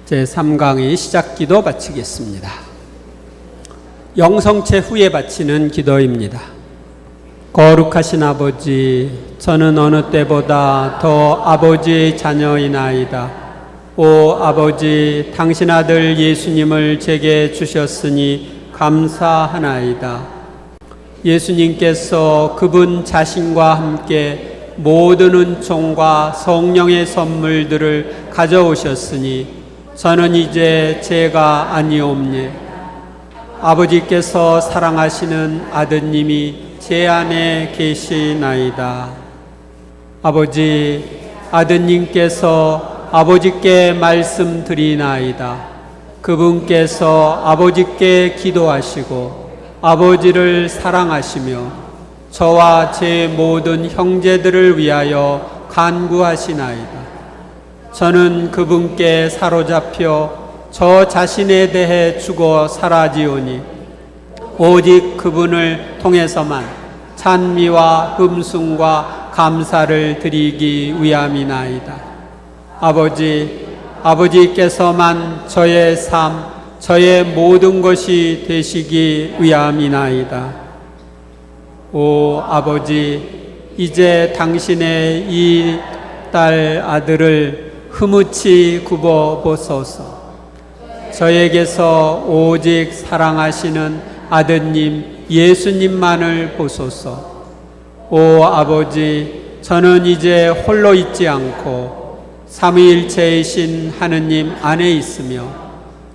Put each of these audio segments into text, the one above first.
제3강의 시작기도 바치겠습니다. 영성체 후에 바치는 기도입니다. 거룩하신 아버지, 저는 어느 때보다 더 아버지의 자녀이나이다. 오 아버지, 당신 아들 예수님을 제게 주셨으니 감사하나이다. 예수님께서 그분 자신과 함께 모든 은총과 성령의 선물들을 가져오셨으니 저는 이제 제가 아니옵니. 아버지께서 사랑하시는 아드님이 제 안에 계시나이다. 아버지, 아드님께서 아버지께 말씀드리나이다. 그분께서 아버지께 기도하시고 아버지를 사랑하시며 저와 제 모든 형제들을 위하여 간구하시나이다. 저는 그분께 사로잡혀 저 자신에 대해 죽어 사라지오니 오직 그분을 통해서만 찬미와 흠숭과 감사를 드리기 위함이나이다. 아버지, 아버지께서만 저의 삶, 저의 모든 것이 되시기 위함이나이다. 오 아버지, 이제 당신의 이 딸 아들을 흐뭇이 굽어 보소서. 저에게서 오직 사랑하시는 아드님 예수님만을 보소서. 오 아버지, 저는 이제 홀로 있지 않고 삼위일체이신 하느님 안에 있으며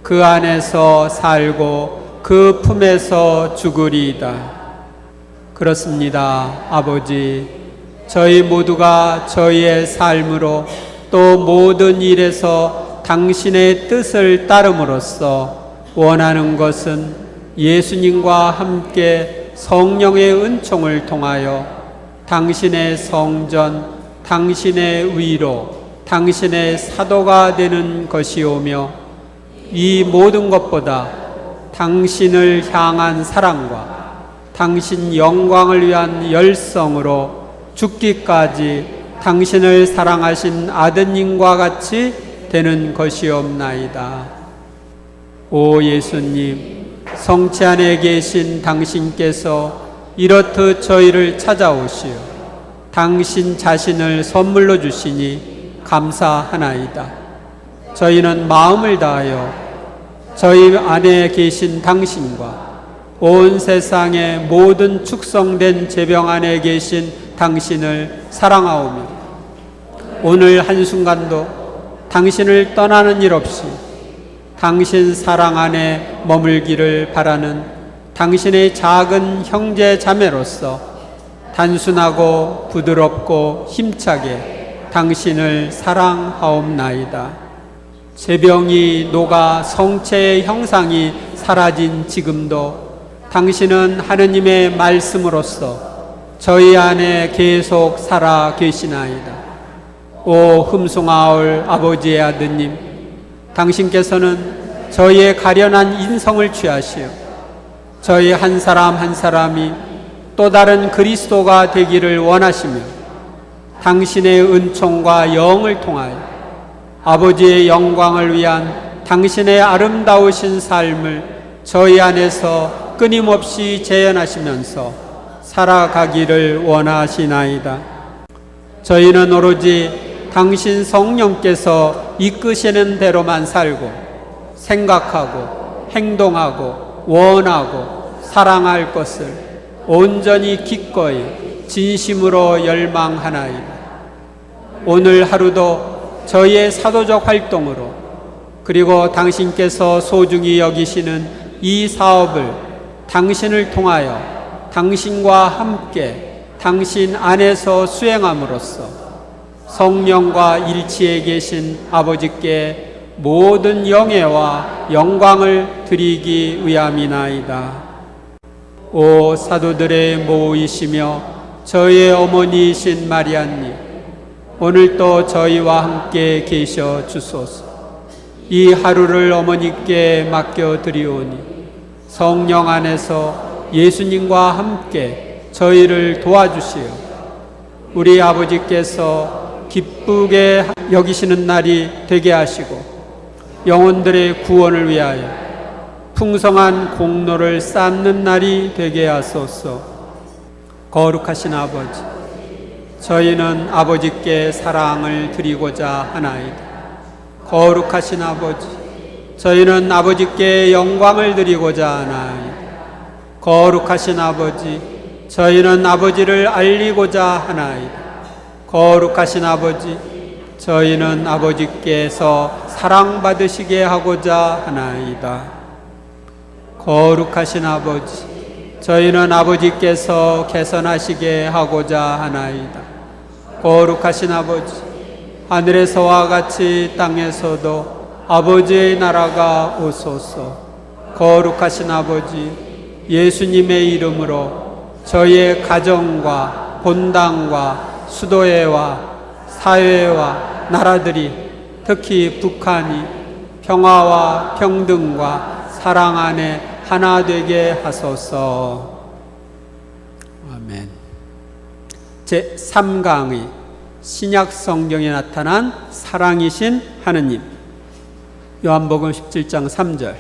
그 안에서 살고 그 품에서 죽으리이다. 그렇습니다. 아버지, 저희 모두가 저희의 삶으로 또 모든 일에서 당신의 뜻을 따름으로써 원하는 것은 예수님과 함께 성령의 은총을 통하여 당신의 성전, 당신의 위로, 당신의 사도가 되는 것이오며 이 모든 것보다 당신을 향한 사랑과 당신 영광을 위한 열성으로 죽기까지 당신을 사랑하신 아드님과 같이 되는 것이옵나이다. 오 예수님, 성체 안에 계신 당신께서 이렇듯 저희를 찾아오시어 당신 자신을 선물로 주시니 감사하나이다. 저희는 마음을 다하여 저희 안에 계신 당신과 온 세상의 모든 축성된 제병 안에 계신 당신을 사랑하오며 오늘 한순간도 당신을 떠나는 일 없이 당신 사랑 안에 머물기를 바라는 당신의 작은 형제 자매로서 단순하고 부드럽고 힘차게 당신을 사랑하옵나이다. 제병이 녹아 성체의 형상이 사라진 지금도 당신은 하느님의 말씀으로서 저희 안에 계속 살아 계시나이다. 오 흠숭아올 아버지의 아드님, 당신께서는 저희의 가련한 인성을 취하시어 저희 한 사람 한 사람이 또 다른 그리스도가 되기를 원하시며 당신의 은총과 영을 통하여 아버지의 영광을 위한 당신의 아름다우신 삶을 저희 안에서 끊임없이 재현하시면서 살아가기를 원하시나이다. 저희는 오로지 당신 성령께서 이끄시는 대로만 살고 생각하고 행동하고 원하고 사랑할 것을 온전히 기꺼이 진심으로 열망하나이다. 오늘 하루도 저희의 사도적 활동으로 그리고 당신께서 소중히 여기시는 이 사업을 당신을 통하여 당신과 함께 당신 안에서 수행함으로써 성령과 일치해 계신 아버지께 모든 영예와 영광을 드리기 위함이나이다. 오 사도들의 모이시며 저희의 어머니이신 마리아님, 오늘도 저희와 함께 계셔 주소서. 이 하루를 어머니께 맡겨드리오니 성령 안에서 예수님과 함께 저희를 도와주시어 우리 아버지께서 기쁘게 여기시는 날이 되게 하시고 영혼들의 구원을 위하여 풍성한 공로를 쌓는 날이 되게 하소서. 거룩하신 아버지, 저희는 아버지께 사랑을 드리고자 하나이다. 거룩하신 아버지, 저희는 아버지께 영광을 드리고자 하나이다. 거룩하신 아버지, 저희는 아버지를 알리고자 하나이다. 거룩하신 아버지, 저희는 아버지께서 사랑받으시게 하고자 하나이다. 거룩하신 아버지, 저희는 아버지께서 개선하시게 하고자 하나이다. 거룩하신 아버지, 하늘에서와 같이 땅에서도 아버지의 나라가 오소서. 거룩하신 아버지, 예수님의 이름으로 저희의 가정과 본당과 수도회와 사회와 나라들이, 특히 북한이 평화와 평등과 사랑 안에 하나 되게 하소서. 아멘. 제3강의 신약 성경에 나타난 사랑이신 하느님. 요한복음 17장 3절.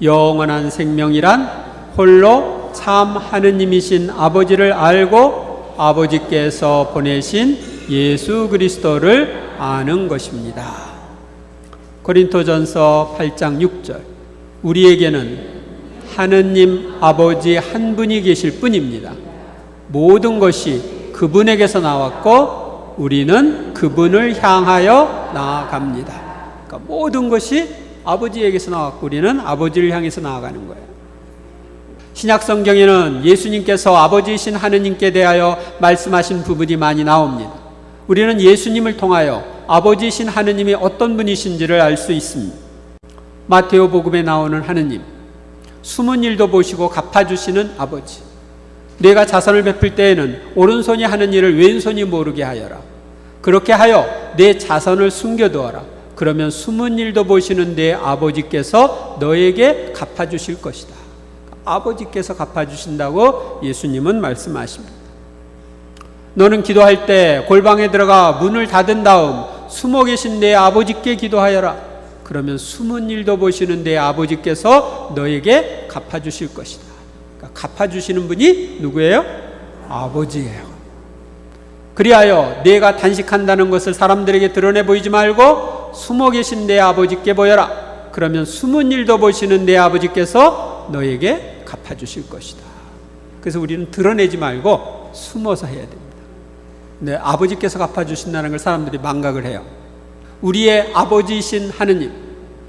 영원한 생명이란 홀로 참 하느님이신 아버지를 알고 아버지께서 보내신 예수 그리스도를 아는 것입니다. 고린토전서 8장 6절. 우리에게는 하느님 아버지 한 분이 계실 뿐입니다. 모든 것이 그분에게서 나왔고 우리는 그분을 향하여 나아갑니다. 그러니까 모든 것이 아버지에게서 나왔고 우리는 아버지를 향해서 나아가는 거예요. 신약 성경에는 예수님께서 아버지이신 하느님께 대하여 말씀하신 부분이 많이 나옵니다. 우리는 예수님을 통하여 아버지이신 하느님이 어떤 분이신지를 알 수 있습니다. 마테오 복음에 나오는 하느님, 숨은 일도 보시고 갚아주시는 아버지. 내가 자선을 베풀 때에는 오른손이 하는 일을 왼손이 모르게 하여라. 그렇게 하여 내 자선을 숨겨두어라. 그러면 숨은 일도 보시는 내 아버지께서 너에게 갚아주실 것이다. 아버지께서 갚아주신다고 예수님은 말씀하십니다. 너는 기도할 때 골방에 들어가 문을 닫은 다음 숨어 계신 내 아버지께 기도하여라. 그러면 숨은 일도 보시는 내 아버지께서 너에게 갚아주실 것이다. 그러니까 갚아주시는 분이 누구예요? 아버지예요. 그리하여 내가 단식한다는 것을 사람들에게 드러내 보이지 말고 숨어 계신 내 아버지께 보여라. 그러면 숨은 일도 보시는 내 아버지께서 너에게 갚아주실 것이다. 그래서 우리는 드러내지 말고 숨어서 해야 됩니다. 네, 아버지께서 갚아주신다는 걸 사람들이 망각을 해요. 우리의 아버지이신 하느님,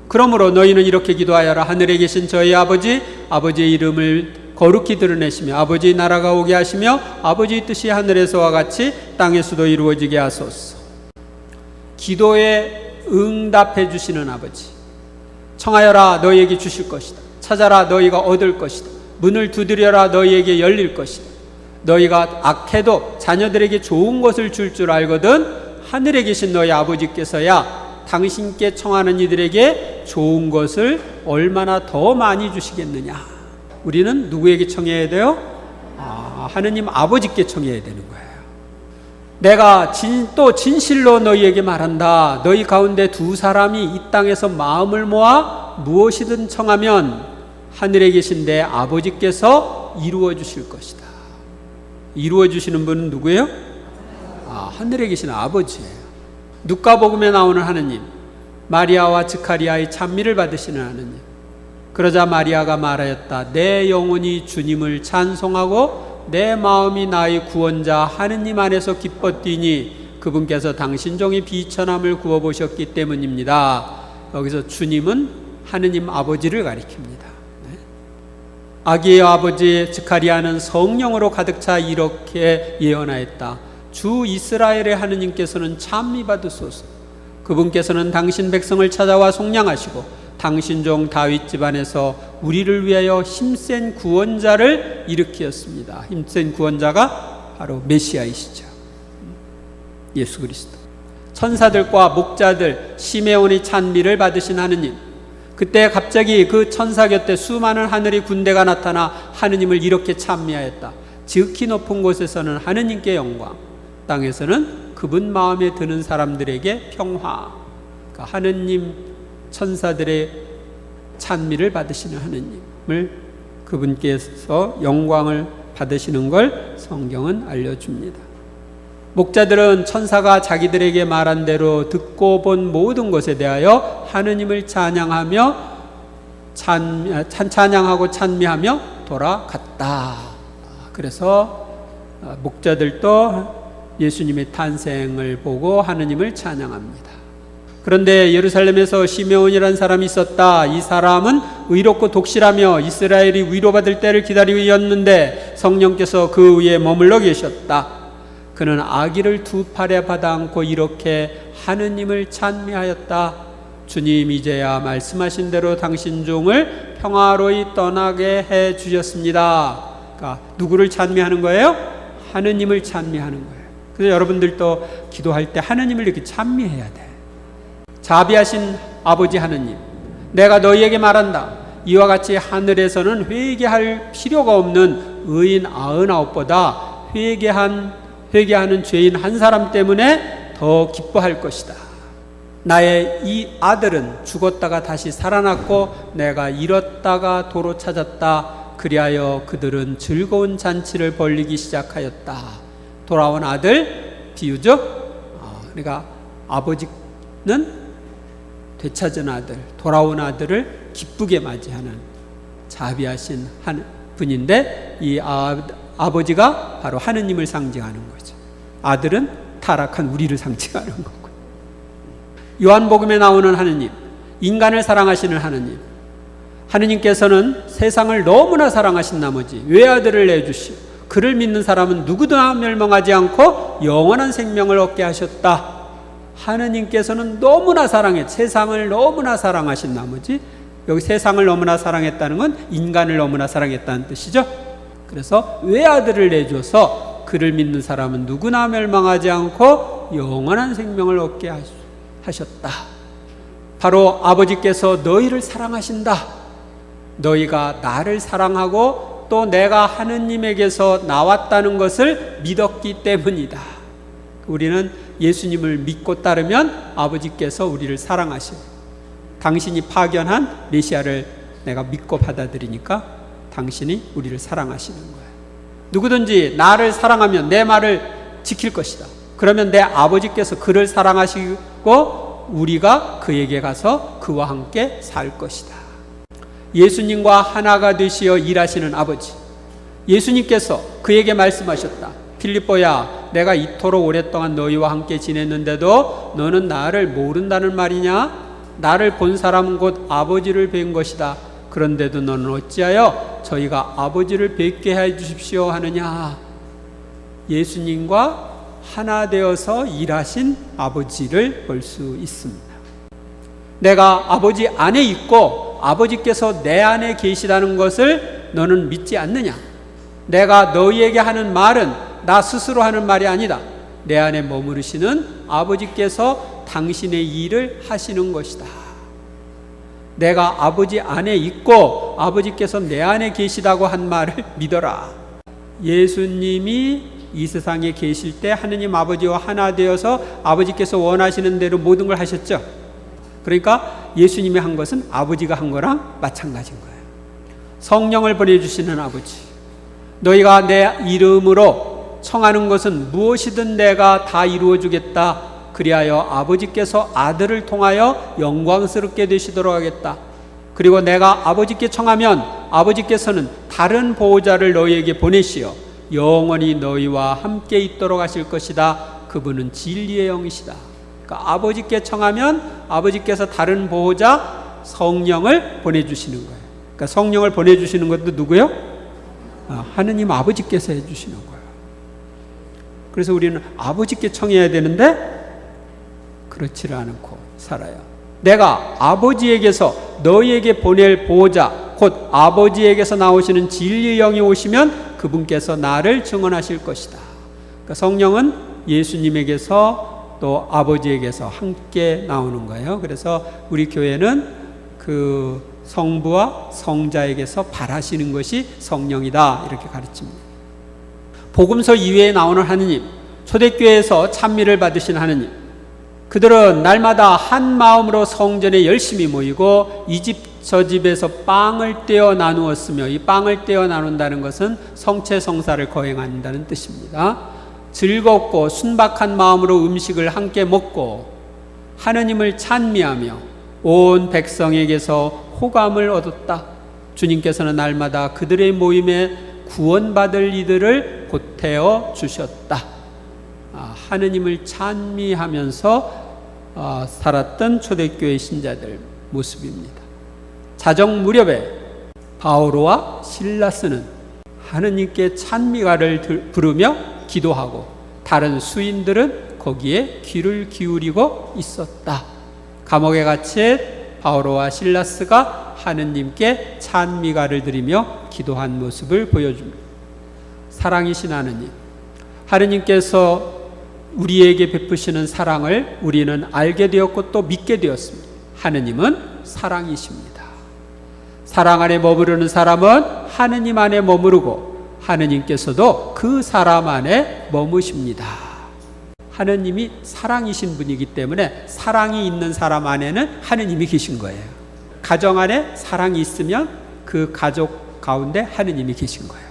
그러므로 너희는 이렇게 기도하여라. 하늘에 계신 저희 아버지, 아버지의 이름을 거룩히 드러내시며 아버지의 나라가 오게 하시며 아버지의 뜻이 하늘에서와 같이 땅에서도 이루어지게 하소서. 기도에 응답해 주시는 아버지, 청하여라 너희에게 주실 것이다. 찾아라 너희가 얻을 것이다. 문을 두드려라 너희에게 열릴 것이다. 너희가 악해도 자녀들에게 좋은 것을 줄 줄 알거든 하늘에 계신 너희 아버지께서야 당신께 청하는 이들에게 좋은 것을 얼마나 더 많이 주시겠느냐. 우리는 누구에게 청해야 돼요? 하느님 아버지께 청해야 되는 거예요. 내가 또 진실로 너희에게 말한다. 너희 가운데 두 사람이 이 땅에서 마음을 모아 무엇이든 청하면 하늘에 계신 내 아버지께서 이루어 주실 것이다. 이루어 주시는 분은 누구예요? 하늘에 계신 아버지예요. 누가복음에 나오는 하느님, 마리아와 스가랴의 찬미를 받으시는 하느님. 그러자 마리아가 말하였다. 내 영혼이 주님을 찬송하고 내 마음이 나의 구원자 하느님 안에서 기뻤더니 그분께서 당신 종이 비천함을 구워보셨기 때문입니다. 여기서 주님은 하느님 아버지를 가리킵니다. 아기의 아버지 스가랴는 성령으로 가득 차 이렇게 예언하였다. 주 이스라엘의 하느님께서는 찬미 받으소서. 그분께서는 당신 백성을 찾아와 속량하시고 당신 종 다윗 집안에서 우리를 위하여 힘센 구원자를 일으키었습니다. 힘센 구원자가 바로 메시아이시죠. 예수 그리스도. 천사들과 목자들 시메온의 찬미를 받으신 하느님. 그때 갑자기 그 천사 곁에 수많은 하늘의 군대가 나타나 하느님을 이렇게 찬미하였다. 지극히 높은 곳에서는 하느님께 영광, 땅에서는 그분 마음에 드는 사람들에게 평화. 그러니까 하느님 천사들의 찬미를 받으시는 하느님을, 그분께서 영광을 받으시는 걸 성경은 알려줍니다. 목자들은 천사가 자기들에게 말한 대로 듣고 본 모든 것에 대하여 하느님을 찬양하며 찬양하고 찬미하며 돌아갔다. 그래서 목자들도 예수님의 탄생을 보고 하느님을 찬양합니다. 그런데 예루살렘에서 시메온이라는 사람이 있었다. 이 사람은 의롭고 독실하며 이스라엘이 위로받을 때를 기다리고 있었는데 성령께서 그 위에 머물러 계셨다. 그는 아기를 두 팔에 받아 안고 이렇게 하느님을 찬미하였다. 주님, 이제야 말씀하신 대로 당신 종을 평화로이 떠나게 해 주셨습니다. 그러니까 누구를 찬미하는 거예요? 하느님을 찬미하는 거예요. 그래서 여러분들도 기도할 때 하느님을 이렇게 찬미해야 돼. 자비하신 아버지 하느님, 내가 너희에게 말한다. 이와 같이 하늘에서는 회개할 필요가 없는 의인 99보다 회개하는 죄인 한 사람 때문에 더 기뻐할 것이다. 나의 이 아들은 죽었다가 다시 살아났고 내가 잃었다가 도로 찾았다. 그리하여 그들은 즐거운 잔치를 벌이기 시작하였다. 돌아온 아들 비유죠. 그러니까 아버지는 되찾은 아들, 돌아온 아들을 기쁘게 맞이하는 자비하신 한 분인데, 이 아버지가 바로 하느님을 상징하는 거죠. 아들은 타락한 우리를 상징하는 거고. 요한복음에 나오는 하느님, 인간을 사랑하시는 하느님, 하느님께서는 세상을 너무나 사랑하신 나머지 외아들을 내주시오 그를 믿는 사람은 누구도 멸망하지 않고 영원한 생명을 얻게 하셨다. 하느님께서는 너무나 세상을 너무나 사랑하신 나머지, 여기 세상을 너무나 사랑했다는 건 인간을 너무나 사랑했다는 뜻이죠. 그래서 외아들을 내줘서 그를 믿는 사람은 누구나 멸망하지 않고 영원한 생명을 얻게 하셨다. 바로 아버지께서 너희를 사랑하신다. 너희가 나를 사랑하고 또 내가 하느님에게서 나왔다는 것을 믿었기 때문이다. 우리는 예수님을 믿고 따르면 아버지께서 우리를 사랑하시고, 당신이 파견한 메시아를 내가 믿고 받아들이니까 당신이 우리를 사랑하시는 거예요. 누구든지 나를 사랑하면 내 말을 지킬 것이다. 그러면 내 아버지께서 그를 사랑하시고 우리가 그에게 가서 그와 함께 살 것이다. 예수님과 하나가 되시어 일하시는 아버지, 예수님께서 그에게 말씀하셨다. 필립보야, 내가 이토록 오랫동안 너희와 함께 지냈는데도 너는 나를 모른다는 말이냐? 나를 본 사람은 곧 아버지를 뵌 것이다. 그런데도 너는 어찌하여 저희가 아버지를 뵙게 해 주십시오 하느냐? 예수님과 하나 되어서 일하신 아버지를 볼 수 있습니다. 내가 아버지 안에 있고 아버지께서 내 안에 계시다는 것을 너는 믿지 않느냐? 내가 너희에게 하는 말은 나 스스로 하는 말이 아니다. 내 안에 머무르시는 아버지께서 당신의 일을 하시는 것이다. 내가 아버지 안에 있고 아버지께서 내 안에 계시다고 한 말을 믿어라. 예수님이 이 세상에 계실 때 하느님 아버지와 하나 되어서 아버지께서 원하시는 대로 모든 걸 하셨죠. 그러니까 예수님이 한 것은 아버지가 한 거랑 마찬가지인 거예요. 성령을 보내주시는 아버지, 너희가 내 이름으로 청하는 것은 무엇이든 내가 다 이루어주겠다. 그리하여 아버지께서 아들을 통하여 영광스럽게 되시도록 하겠다. 그리고 내가 아버지께 청하면 아버지께서는 다른 보호자를 너희에게 보내시어 영원히 너희와 함께 있도록 하실 것이다. 그분은 진리의 영이시다. 그러니까 아버지께 청하면 아버지께서 다른 보호자 성령을 보내주시는 거예요. 그러니까 성령을 보내주시는 것도 누구요? 하느님 아버지께서 해주시는 거예요. 그래서 우리는 아버지께 청해야 되는데 그렇지를 않고 살아요. 내가 아버지에게서 너희에게 보낼 보호자, 곧 아버지에게서 나오시는 진리의 영이 오시면 그분께서 나를 증언하실 것이다. 그러니까 성령은 예수님에게서 또 아버지에게서 함께 나오는 거예요. 그래서 우리 교회는 그 성부와 성자에게서 발하시는 것이 성령이다, 이렇게 가르칩니다. 복음서 이외에 나오는 하느님, 초대교회에서 찬미를 받으신 하느님, 그들은 날마다 한 마음으로 성전에 열심히 모이고 이 집 저 집에서 빵을 떼어 나누었으며, 이 빵을 떼어 나눈다는 것은 성체성사를 거행한다는 뜻입니다. 즐겁고 순박한 마음으로 음식을 함께 먹고 하느님을 찬미하며 온 백성에게서 호감을 얻었다. 주님께서는 날마다 그들의 모임에 구원받을 이들을 보태어 주셨다. 하느님을 찬미하면서 살았던 초대교회 신자들 모습입니다. 자정 무렵에 바오로와 실라스는 하느님께 찬미가를 부르며 기도하고 다른 수인들은 거기에 귀를 기울이고 있었다. 감옥에 갇힌 바오로와 실라스가 하느님께 찬미가를 드리며 기도한 모습을 보여줍니다. 사랑이신 하느님, 하느님께서 우리에게 베푸시는 사랑을 우리는 알게 되었고 또 믿게 되었습니다. 하느님은 사랑이십니다. 사랑 안에 머무르는 사람은 하느님 안에 머무르고 하느님께서도 그 사람 안에 머무십니다. 하느님이 사랑이신 분이기 때문에 사랑이 있는 사람 안에는 하느님이 계신 거예요. 가정 안에 사랑이 있으면 그 가족 가운데 하느님이 계신 거예요.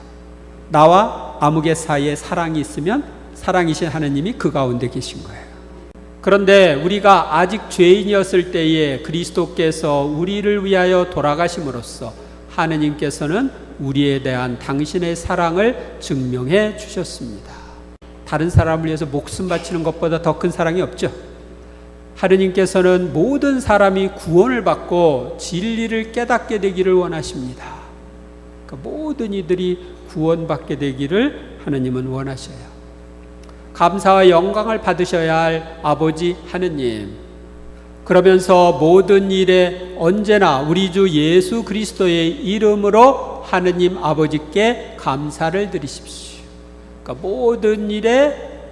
나와 아무개 사이에 사랑이 있으면 사랑이신 하느님이 그 가운데 계신 거예요. 그런데 우리가 아직 죄인이었을 때에 그리스도께서 우리를 위하여 돌아가심으로써 하느님께서는 우리에 대한 당신의 사랑을 증명해 주셨습니다. 다른 사람을 위해서 목숨 바치는 것보다 더 큰 사랑이 없죠. 하느님께서는 모든 사람이 구원을 받고 진리를 깨닫게 되기를 원하십니다. 그러니까 모든 이들이 구원받게 되기를 하느님은 원하셔요. 감사와 영광을 받으셔야 할 아버지 하느님, 그러면서 모든 일에 언제나 우리 주 예수 그리스도의 이름으로 하느님 아버지께 감사를 드리십시오. 그러니까 모든 일에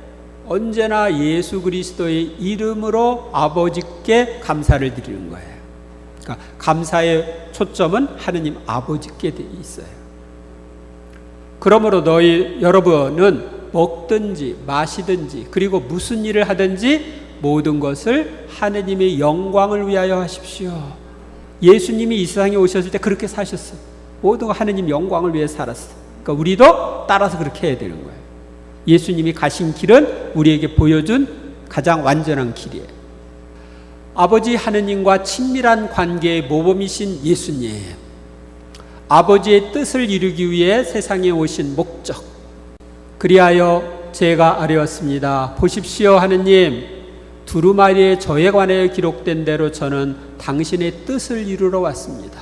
언제나 예수 그리스도의 이름으로 아버지께 감사를 드리는 거예요. 그러니까 감사의 초점은 하느님 아버지께 돼 있어요. 그러므로 여러분은 먹든지 마시든지 그리고 무슨 일을 하든지 모든 것을 하느님의 영광을 위하여 하십시오. 예수님이 이 세상에 오셨을 때 그렇게 사셨어요. 모든 거 하느님 영광을 위해 살았어요. 그러니까 우리도 따라서 그렇게 해야 되는 거예요. 예수님이 가신 길은 우리에게 보여준 가장 완전한 길이에요. 아버지 하느님과 친밀한 관계의 모범이신 예수님, 아버지의 뜻을 이루기 위해 세상에 오신 목적, 그리하여 제가 아뢰었습니다. 보십시오 하느님, 두루마리의 저에 관하여 기록된 대로 저는 당신의 뜻을 이루러 왔습니다.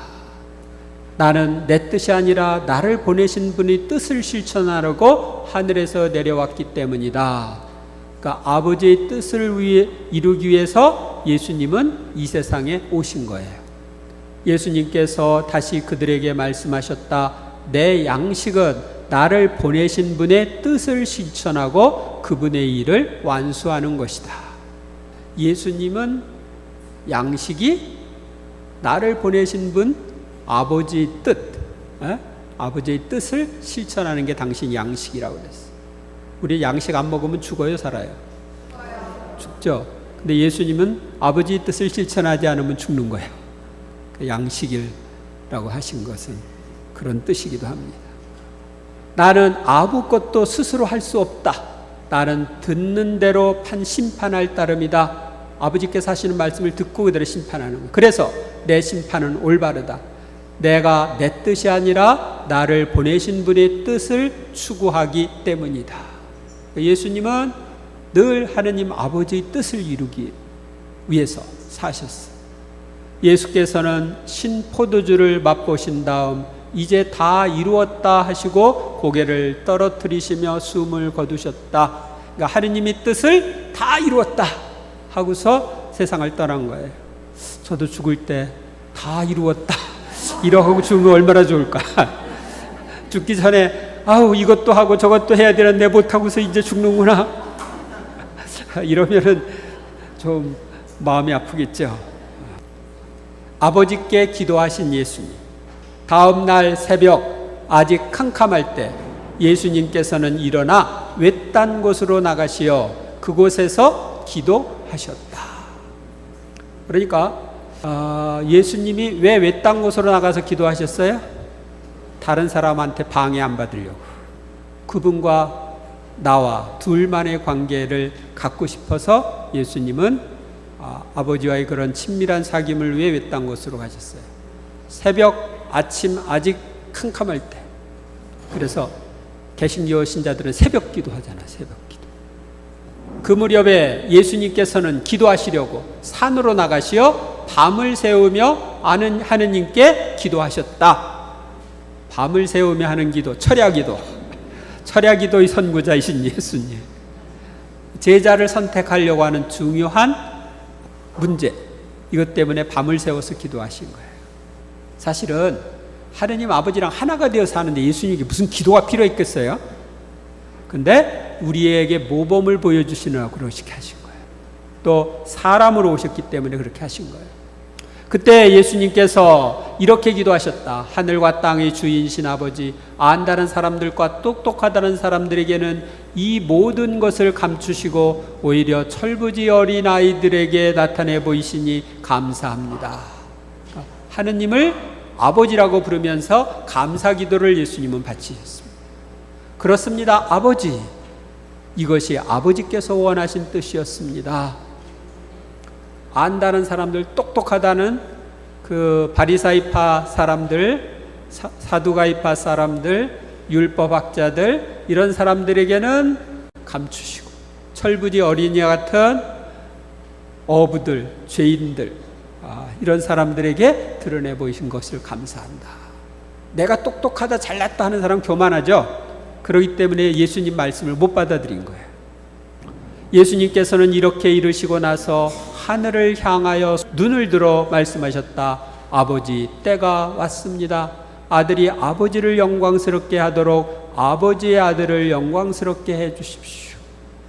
나는 내 뜻이 아니라 나를 보내신 분의 뜻을 실천하려고 하늘에서 내려왔기 때문이다. 그러니까 아버지의 뜻을 이루기 위해서 예수님은 이 세상에 오신 거예요. 예수님께서 다시 그들에게 말씀하셨다. 내 양식은 나를 보내신 분의 뜻을 실천하고 그분의 일을 완수하는 것이다. 예수님은 양식이 나를 보내신 분 아버지의 뜻, 아버지의 뜻을 실천하는 게 당신 양식이라고 그랬어요. 우리 양식 안 먹으면 죽어요, 살아요? 죽죠. 근데 예수님은 아버지의 뜻을 실천하지 않으면 죽는 거예요. 양식이라고 하신 것은 그런 뜻이기도 합니다. 나는 아무것도 스스로 할 수 없다. 나는 듣는 대로 심판할 따름이다. 아버지께서 하시는 말씀을 듣고 그대로 심판하는 거예요. 그래서 내 심판은 올바르다. 내가 내 뜻이 아니라 나를 보내신 분의 뜻을 추구하기 때문이다. 예수님은 늘 하느님 아버지의 뜻을 이루기 위해서 사셨어요. 예수께서는 신포도주를 맛보신 다음 이제 다 이루었다 하시고 고개를 떨어뜨리시며 숨을 거두셨다. 그러니까 하느님의 뜻을 다 이루었다 하고서 세상을 떠난 거예요. 저도 죽을 때 다 이루었다 이러고 죽으면 얼마나 좋을까. 죽기 전에 아우 이것도 하고 저것도 해야 되는데 못하고서 이제 죽는구나 이러면은 좀 마음이 아프겠죠. 아버지께 기도하신 예수님, 다음 날 새벽 아직 캄캄할 때 예수님께서는 일어나 외딴 곳으로 나가시어 그곳에서 기도하셨다. 그러니까 예수님이 왜 외딴 곳으로 나가서 기도하셨어요? 다른 사람한테 방해 안 받으려고. 그분과 나와 둘만의 관계를 갖고 싶어서 예수님은 아버지와의 그런 친밀한 사귐을 위해 외딴 곳으로 가셨어요. 새벽, 아침 아직 캄캄할 때. 그래서 개신교 신자들은 새벽 기도하잖아. 새벽 기도. 그 무렵에 예수님께서는 기도하시려고 산으로 나가시어 밤을 새우며 하느님께 기도하셨다. 밤을 새우며 하는 기도, 철야기도. 철야기도의 선구자이신 예수님. 제자를 선택하려고 하는 중요한 문제, 이것 때문에 밤을 새워서 기도하신 거예요. 사실은 하느님 아버지랑 하나가 되어 사는데 예수님에게 무슨 기도가 필요했겠어요? 근데 우리에게 모범을 보여주시느라고 그렇게 하신 거예요. 또 사람으로 오셨기 때문에 그렇게 하신 거예요. 그때 예수님께서 이렇게 기도하셨다. 하늘과 땅의 주인이신 아버지, 안다는 사람들과 똑똑하다는 사람들에게는 이 모든 것을 감추시고 오히려 철부지 어린 아이들에게 나타내 보이시니 감사합니다. 하느님을 아버지라고 부르면서 감사 기도를 예수님은 바치셨습니다. 그렇습니다. 아버지, 이것이 아버지께서 원하신 뜻이었습니다. 안다는 사람들, 똑똑하다는 그 바리사이파 사람들, 사두가이파 사람들, 율법학자들, 이런 사람들에게는 감추시고 철부지 어린이 같은 어부들, 죄인들, 이런 사람들에게 드러내 보이신 것을 감사한다. 내가 똑똑하다, 잘났다 하는 사람 교만하죠. 그렇기 때문에 예수님 말씀을 못 받아들인 거예요. 예수님께서는 이렇게 이르시고 나서 하늘을 향하여 눈을 들어 말씀하셨다. 아버지, 때가 왔습니다. 아들이 아버지를 영광스럽게 하도록 아버지의 아들을 영광스럽게 해 주십시오.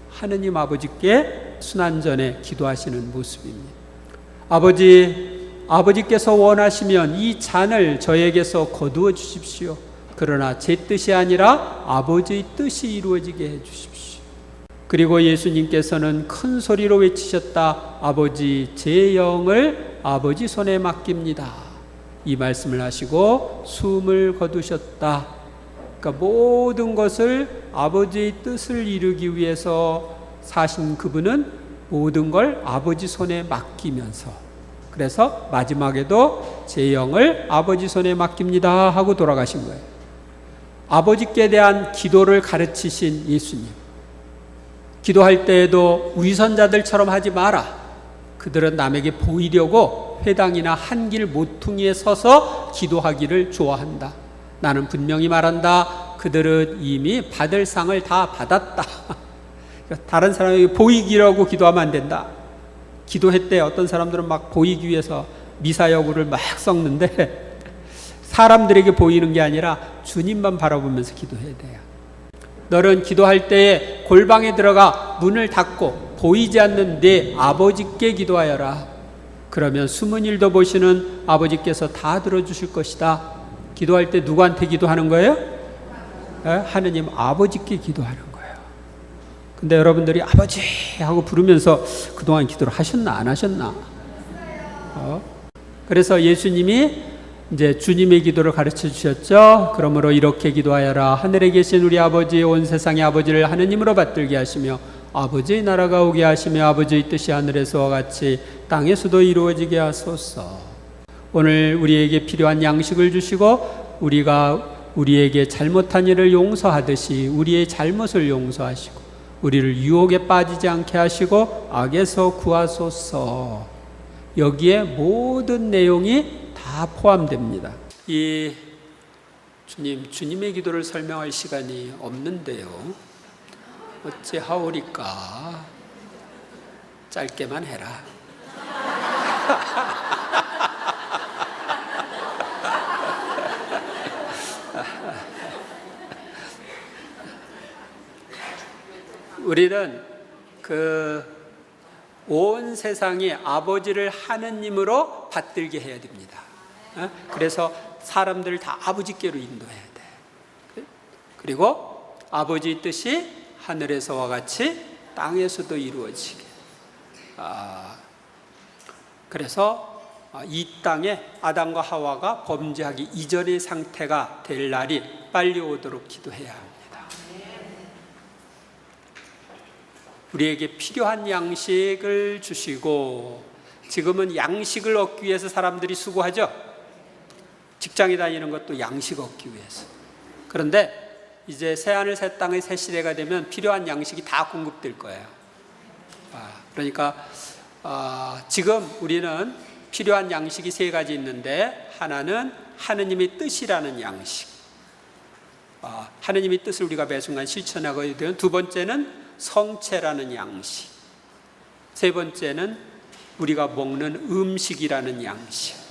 하느님 아버지께 순환전에 기도하시는 모습입니다. 아버지께서 원하시면 이 잔을 저에게서 거두어 주십시오. 그러나 제 뜻이 아니라 아버지의 뜻이 이루어지게 해 주십시오. 그리고 예수님께서는 큰 소리로 외치셨다. 아버지, 제 영을 아버지 손에 맡깁니다. 이 말씀을 하시고 숨을 거두셨다. 그러니까 모든 것을 아버지의 뜻을 이루기 위해서 사신 그분은 모든 걸 아버지 손에 맡기면서, 그래서 마지막에도 제 영을 아버지 손에 맡깁니다 하고 돌아가신 거예요. 아버지께 대한 기도를 가르치신 예수님. 기도할 때에도 위선자들처럼 하지 마라. 그들은 남에게 보이려고 회당이나 한길 모퉁이에 서서 기도하기를 좋아한다. 나는 분명히 말한다. 그들은 이미 받을 상을 다 받았다. 다른 사람에게 보이기라고 기도하면 안 된다. 기도했대. 어떤 사람들은 막 보이기 위해서 미사여구를 막 섞는데 사람들에게 보이는 게 아니라 주님만 바라보면서 기도해야 돼요. 너는 기도할 때에 골방에 들어가 문을 닫고 보이지 않는 네 아버지께 기도하여라. 그러면 숨은 일도 보시는 아버지께서 다 들어주실 것이다. 기도할 때 누구한테 기도하는 거예요? 하느님 아버지께 기도하는 거예요. 근데 여러분들이 아버지 하고 부르면서 그동안 기도를 하셨나 안 하셨나? 그래서 예수님이 이제 주님의 기도를 가르쳐 주셨죠. 그러므로 이렇게 기도하여라. 하늘에 계신 우리 아버지, 온 세상의 아버지를 하느님으로 받들게 하시며 아버지의 나라가 오게 하시며 아버지의 뜻이 하늘에서와 같이 땅에서도 이루어지게 하소서. 오늘 우리에게 필요한 양식을 주시고 우리에게 잘못한 일을 용서하듯이 우리의 잘못을 용서하시고 우리를 유혹에 빠지지 않게 하시고 악에서 구하소서. 여기에 모든 내용이 다 포함됩니다. 이 주님의 기도를 설명할 시간이 없는데요. 어찌 하오리까? 짧게만 해라. 우리는 온 세상이 아버지를 하느님으로 받들게 해야 됩니다. 그래서 사람들을 다 아버지께로 인도해야 돼. 그리고 아버지의 뜻이 하늘에서와 같이 땅에서도 이루어지게. 그래서 이 땅에 아담과 하와가 범죄하기 이전의 상태가 될 날이 빨리 오도록 기도해야 합니다. 우리에게 필요한 양식을 주시고, 지금은 양식을 얻기 위해서 사람들이 수고하죠. 직장에 다니는 것도 양식 얻기 위해서. 그런데 이제 새하늘 새 땅의 새 시대가 되면 필요한 양식이 다 공급될 거예요. 그러니까 지금 우리는 필요한 양식이 세 가지 있는데, 하나는 하느님의 뜻이라는 양식, 하느님의 뜻을 우리가 매 순간 실천하게 되는. 두 번째는 성체라는 양식, 세 번째는 우리가 먹는 음식이라는 양식입니다.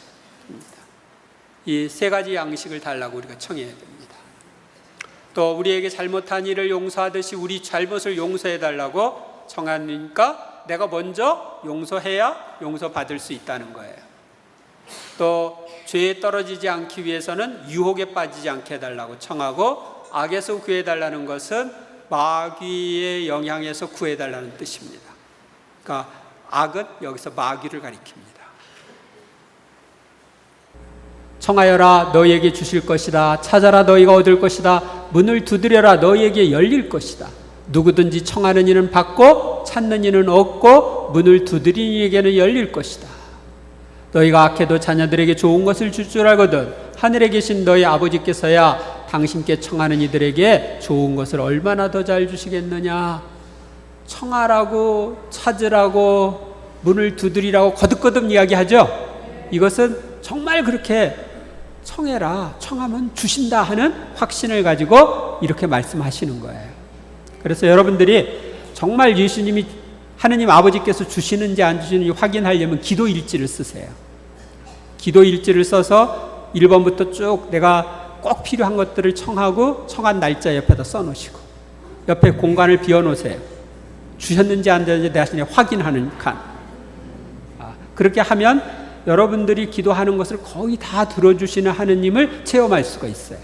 이 세 가지 양식을 달라고 우리가 청해야 됩니다. 또 우리에게 잘못한 일을 용서하듯이 우리 잘못을 용서해 달라고 청하니까 내가 먼저 용서해야 용서받을 수 있다는 거예요. 또 죄에 떨어지지 않기 위해서는 유혹에 빠지지 않게 해달라고 청하고, 악에서 구해달라는 것은 마귀의 영향에서 구해달라는 뜻입니다. 그러니까 악은 여기서 마귀를 가리킵니다. 청하여라 너희에게 주실 것이다. 찾아라 너희가 얻을 것이다. 문을 두드려라 너희에게 열릴 것이다. 누구든지 청하는 이는 받고 찾는 이는 얻고 문을 두드리는 이에게는 열릴 것이다. 너희가 악해도 자녀들에게 좋은 것을 줄 줄 알거든 하늘에 계신 너희 아버지께서야 당신께 청하는 이들에게 좋은 것을 얼마나 더 잘 주시겠느냐. 청하라고, 찾으라고, 문을 두드리라고 거듭거듭 이야기하죠. 이것은 정말 그렇게 청해라, 청하면 주신다 하는 확신을 가지고 이렇게 말씀하시는 거예요. 그래서 여러분들이 정말 예수님이, 하느님 아버지께서 주시는지 안 주시는지 확인하려면 기도 일지를 쓰세요. 기도 일지를 써서 1번부터 쭉 내가 꼭 필요한 것들을 청하고, 청한 날짜 옆에다 써놓으시고, 옆에 공간을 비워놓으세요. 주셨는지 안 주셨는지 내 자신이 확인하는 칸. 그렇게 하면 여러분들이 기도하는 것을 거의 다 들어주시는 하느님을 체험할 수가 있어요.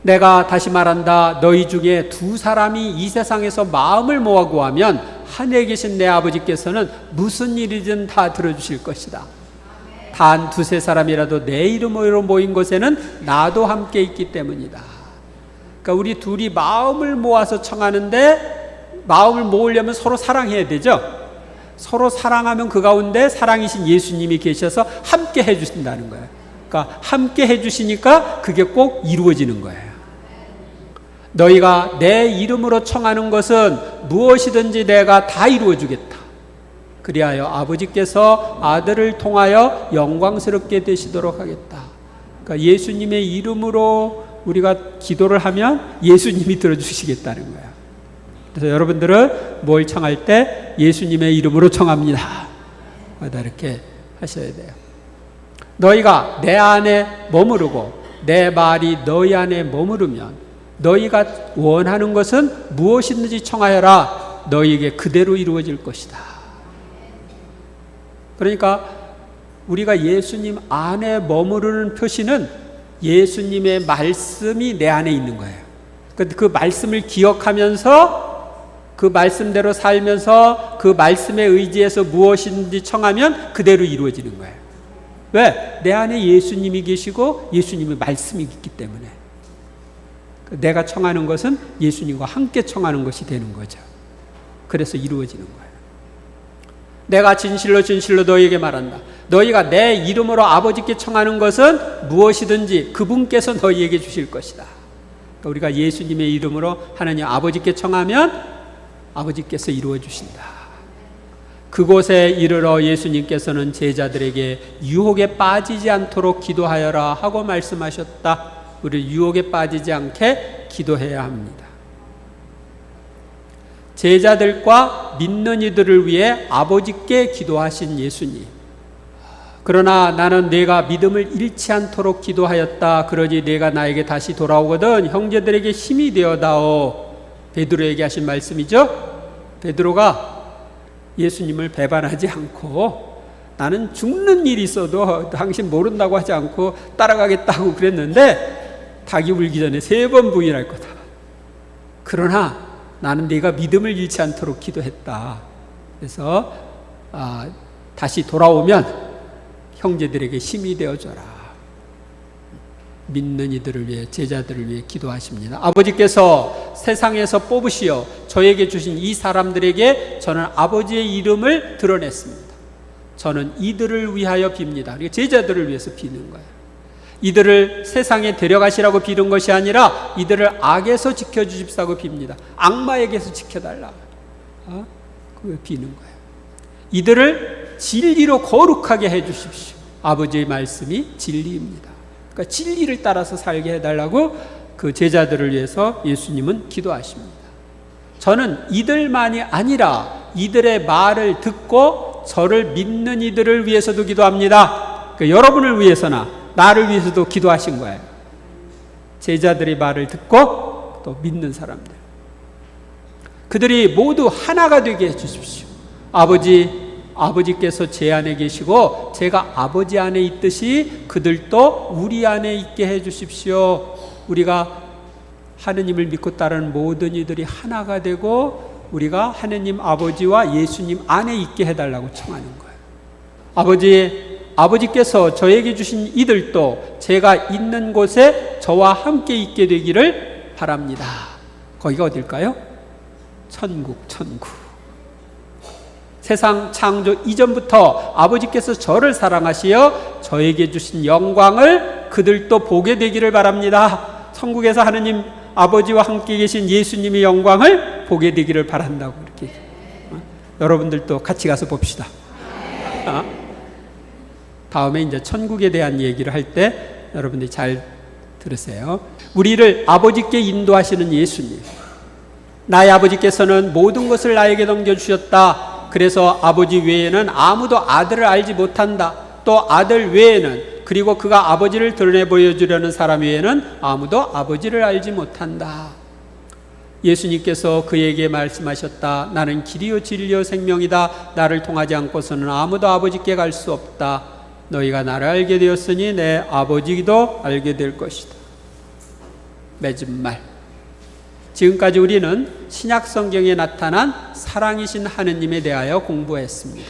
내가 다시 말한다. 너희 중에 두 사람이 이 세상에서 마음을 모아 구하면 하늘에 계신 내 아버지께서는 무슨 일이든 다 들어주실 것이다. 단 두세 사람이라도 내 이름으로 모인 곳에는 나도 함께 있기 때문이다. 그러니까 우리 둘이 마음을 모아서 청하는데, 마음을 모으려면 서로 사랑해야 되죠. 서로 사랑하면 그 가운데 사랑이신 예수님이 계셔서 함께 해주신다는 거예요. 그러니까 함께 해주시니까 그게 꼭 이루어지는 거예요. 너희가 내 이름으로 청하는 것은 무엇이든지 내가 다 이루어주겠다. 그리하여 아버지께서 아들을 통하여 영광스럽게 되시도록 하겠다. 그러니까 예수님의 이름으로 우리가 기도를 하면 예수님이 들어주시겠다는 거예요. 그래서 여러분들은 뭘 청할 때 예수님의 이름으로 청합니다. 이렇게 하셔야 돼요. 너희가 내 안에 머무르고 내 말이 너희 안에 머무르면 너희가 원하는 것은 무엇이든지 청하여라 너희에게 그대로 이루어질 것이다. 그러니까 우리가 예수님 안에 머무르는 표시는 예수님의 말씀이 내 안에 있는 거예요. 그 말씀을 기억하면서 그 말씀대로 살면서 그 말씀에 의지해서 무엇이든지 청하면 그대로 이루어지는 거예요. 왜? 내 안에 예수님이 계시고 예수님의 말씀이 있기 때문에. 내가 청하는 것은 예수님과 함께 청하는 것이 되는 거죠. 그래서 이루어지는 거예요. 내가 진실로 진실로 너희에게 말한다. 너희가 내 이름으로 아버지께 청하는 것은 무엇이든지 그분께서 너희에게 주실 것이다. 그러니까 우리가 예수님의 이름으로 하나님 아버지께 청하면 아버지께서 이루어 주신다. 그곳에 이르러 예수님께서는 제자들에게 유혹에 빠지지 않도록 기도하여라 하고 말씀하셨다. 우리 유혹에 빠지지 않게 기도해야 합니다. 제자들과 믿는 이들을 위해 아버지께 기도하신 예수님. 그러나 나는 내가 믿음을 잃지 않도록 기도하였다. 그러지 내가 나에게 다시 돌아오거든 형제들에게 힘이 되어다오. 베드로에게 하신 말씀이죠. 베드로가 예수님을 배반하지 않고 나는 죽는 일이 있어도 당신 모른다고 하지 않고 따라가겠다고 그랬는데 닭이 울기 전에 3번 부인할 거다. 그러나 나는 네가 믿음을 잃지 않도록 기도했다. 그래서 다시 돌아오면 형제들에게 힘이 되어줘라. 믿는 이들을 위해, 제자들을 위해 기도하십니다. 아버지께서 세상에서 뽑으시어 저에게 주신 이 사람들에게 저는 아버지의 이름을 드러냈습니다. 저는 이들을 위하여 빕니다. 제자들을 위해서 비는 거예요. 이들을 세상에 데려가시라고 비는 것이 아니라 이들을 악에서 지켜주십사고 빕니다. 악마에게서 지켜달라. 그걸 비는 거예요. 이들을 진리로 거룩하게 해주십시오. 아버지의 말씀이 진리입니다. 그러니까 진리를 따라서 살게 해달라고 그 제자들을 위해서 예수님은 기도하십니다. 저는 이들만이 아니라 이들의 말을 듣고 저를 믿는 이들을 위해서도 기도합니다. 그러니까 여러분을 위해서나 나를 위해서도 기도하신 거예요. 제자들의 말을 듣고 또 믿는 사람들, 그들이 모두 하나가 되게 해주십시오. 아버지께서 제 안에 계시고 제가 아버지 안에 있듯이 그들도 우리 안에 있게 해주십시오. 우리가 하느님을 믿고 따르는 모든 이들이 하나가 되고 우리가 하느님 아버지와 예수님 안에 있게 해달라고 청하는 거예요. 아버지께서 저에게 주신 이들도 제가 있는 곳에 저와 함께 있게 되기를 바랍니다. 거기가 어딜까요? 천국. 세상 창조 이전부터 아버지께서 저를 사랑하시어 저에게 주신 영광을 그들도 보게 되기를 바랍니다. 천국에서 하느님 아버지와 함께 계신 예수님의 영광을 보게 되기를 바란다고 이렇게. 여러분들도 같이 가서 봅시다. 다음에 이제 천국에 대한 얘기를 할 때 여러분들이 잘 들으세요. 우리를 아버지께 인도하시는 예수님. 나의 아버지께서는 모든 것을 나에게 넘겨주셨다. 그래서 아버지 외에는 아무도 아들을 알지 못한다. 또 아들 외에는, 그리고 그가 아버지를 드러내 보여주려는 사람 외에는 아무도 아버지를 알지 못한다. 예수님께서 그에게 말씀하셨다. 나는 길이요 진리요 생명이다. 나를 통하지 않고서는 아무도 아버지께 갈 수 없다. 너희가 나를 알게 되었으니 내 아버지도 알게 될 것이다. 맺은 말. 지금까지 우리는 신약 성경에 나타난 사랑이신 하느님에 대하여 공부했습니다.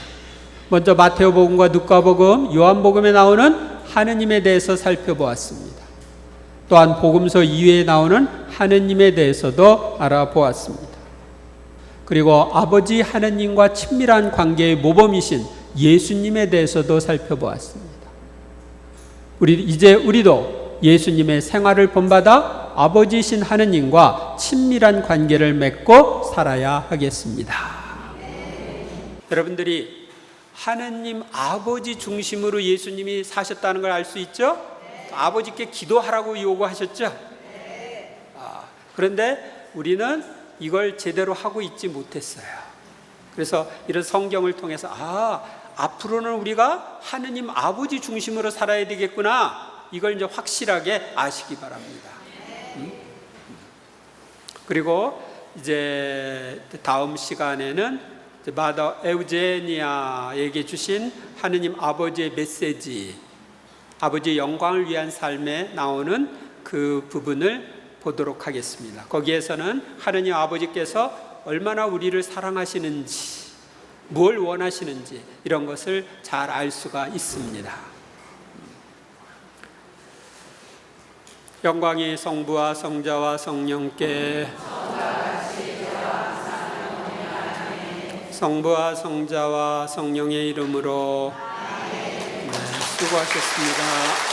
먼저 마태오복음과 누가복음, 요한복음에 나오는 하느님에 대해서 살펴보았습니다. 또한 복음서 이외에 나오는 하느님에 대해서도 알아보았습니다. 그리고 아버지 하느님과 친밀한 관계의 모범이신 예수님에 대해서도 살펴보았습니다. 우리도 예수님의 생활을 본받아 아버지이신 하느님과 친밀한 관계를 맺고 살아야 하겠습니다. 여러분들이 하느님 아버지 중심으로 예수님이 사셨다는 걸 알 수 있죠? 아버지께 기도하라고 요구하셨죠? 그런데 우리는 이걸 제대로 하고 있지 못했어요. 그래서 이런 성경을 통해서 앞으로는 우리가 하느님 아버지 중심으로 살아야 되겠구나, 이걸 이제 확실하게 아시기 바랍니다. 그리고 이제 다음 시간에는 마더 에우제니아에게 주신 하느님 아버지의 메시지, 아버지의 영광을 위한 삶에 나오는 그 부분을 보도록 하겠습니다. 거기에서는 하느님 아버지께서 얼마나 우리를 사랑하시는지, 뭘 원하시는지 이런 것을 잘 알 수가 있습니다. 영광이 성부와 성자와 성령께, 성부와 성자와 성령의 이름으로. 수고하셨습니다.